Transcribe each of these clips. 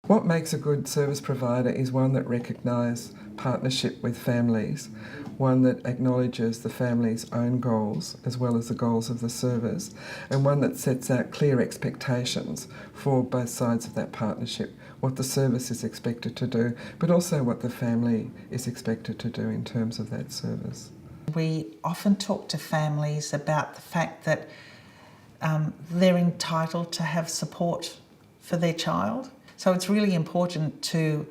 What makes a good service provider is one that recognises partnership with families, one that acknowledges the family's own goals as well as the goals of the service, and one that sets out clear expectations for both sides of that partnership, what the service is expected to do, but also what the family is expected to do in terms of that service. We often talk to families about the fact that they're entitled to have support for their child. So it's really important to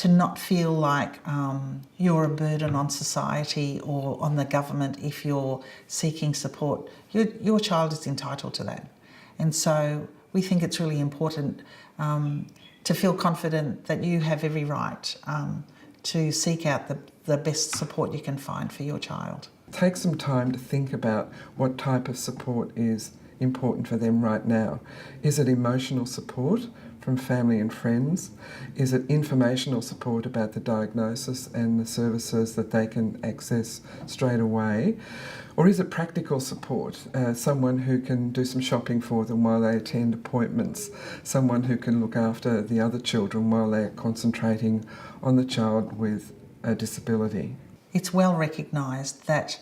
not feel like you're a burden on society or on the government if you're seeking support. Your child is entitled to that. And so we think it's really important to feel confident that you have every right to seek out the best support you can find for your child. Take some time to think about what type of support is important for them right now. Is it emotional support from family and friends? Is it informational support about the diagnosis and the services that they can access straight away? Or is it practical support, someone who can do some shopping for them while they attend appointments, someone who can look after the other children while they're concentrating on the child with a disability? It's well recognised that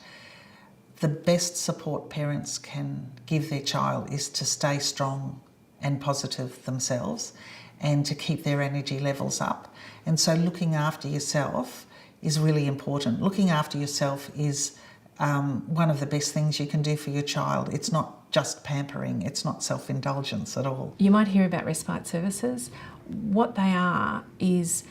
the best support parents can give their child is to stay strong and positive themselves and to keep their energy levels up. And so looking after yourself is really important. Looking after yourself is one of the best things you can do for your child. It's not just pampering, it's not self-indulgence at all. You might hear about respite services. What they are is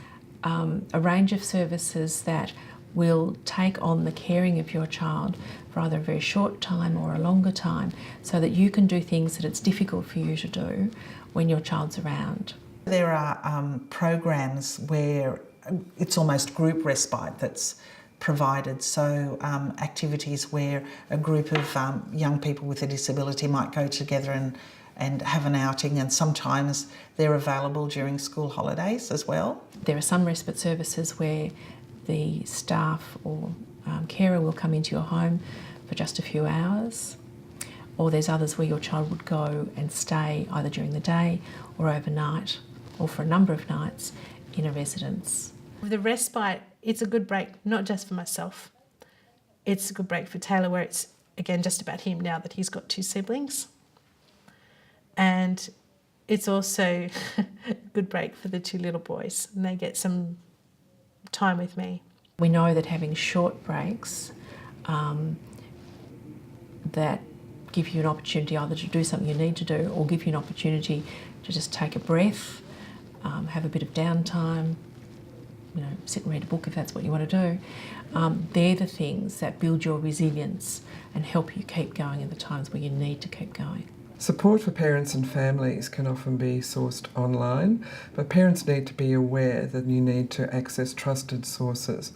a range of services that will take on the caring of your child for either a very short time or a longer time so that you can do things that it's difficult for you to do when your child's around. There are programs where it's almost group respite that's provided, so activities where a group of young people with a disability might go together and have an outing, and sometimes they're available during school holidays as well. There are some respite services where the staff or carer will come into your home for just a few hours, or there's others where your child would go and stay either during the day or overnight or for a number of nights in a residence. The respite, it's a good break, not just for myself. It's a good break for Taylor, where it's, again, just about him now that he's got 2 siblings. And it's also a good break for the 2 little boys, and they get some time with me. We know that having short breaks that give you an opportunity either to do something you need to do or give you an opportunity to just take a breath, have a bit of downtime, sit and read a book if that's what you want to do. They're the things that build your resilience and help you keep going in the times where you need to keep going. Support for parents and families can often be sourced online, but parents need to be aware that you need to access trusted sources.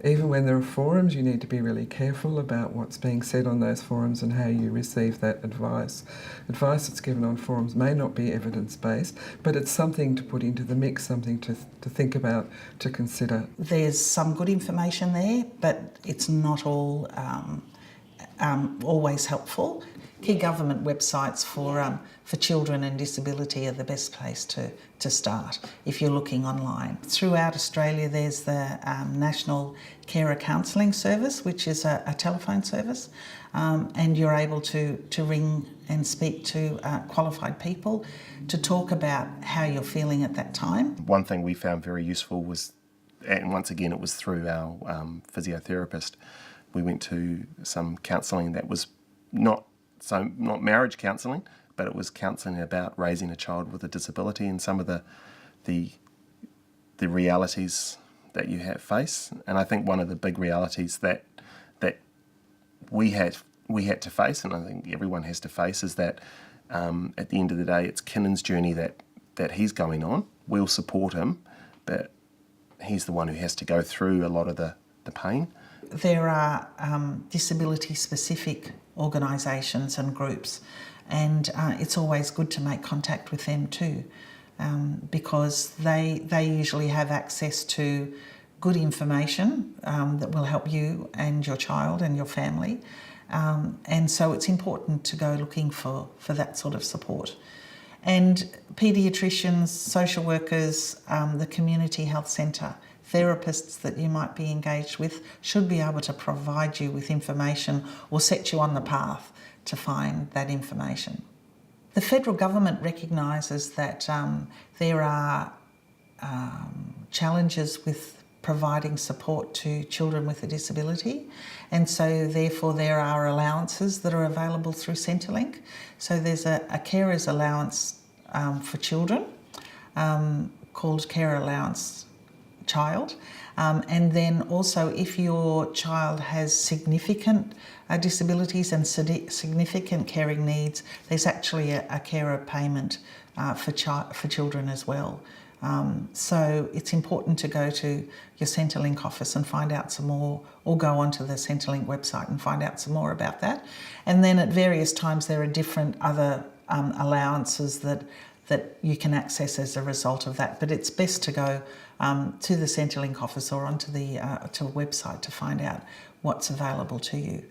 Even when there are forums, you need to be really careful about what's being said on those forums and how you receive that advice. Advice that's given on forums may not be evidence-based, but it's something to put into the mix, something to think about, to consider. There's some good information there, but it's not all always helpful. Key government websites for children and disability are the best place to start if you're looking online. Throughout Australia there's the National Carer Counselling Service, which is a telephone service, and you're able to ring and speak to qualified people to talk about how you're feeling at that time. One thing we found very useful was, and once again it was through our physiotherapist, we went to some counselling that was not marriage counselling, but it was counselling about raising a child with a disability and some of the realities that you face. And I think one of the big realities that we had to face, and I think everyone has to face, is that at the end of the day, it's Kinnan's journey that he's going on. We'll support him, but he's the one who has to go through a lot of the pain. There are disability-specific organisations and groups, and it's always good to make contact with them too, because they usually have access to good information that will help you and your child and your family, and so it's important to go looking for that sort of support. And paediatricians, social workers, the community health centre, therapists that you might be engaged with should be able to provide you with information or set you on the path to find that information. The federal government recognises that there are challenges with providing support to children with a disability, and so therefore there are allowances that are available through Centrelink. So there's a carer's allowance for children called Care Allowance Child, and then also if your child has significant disabilities and significant caring needs, there's actually a carer payment for children as well. So it's important to go to your Centrelink office and find out some more, or go onto the Centrelink website and find out some more about that. And then at various times there are different other allowances that you can access as a result of that. But it's best to go to the Centrelink office or onto the to a website to find out what's available to you.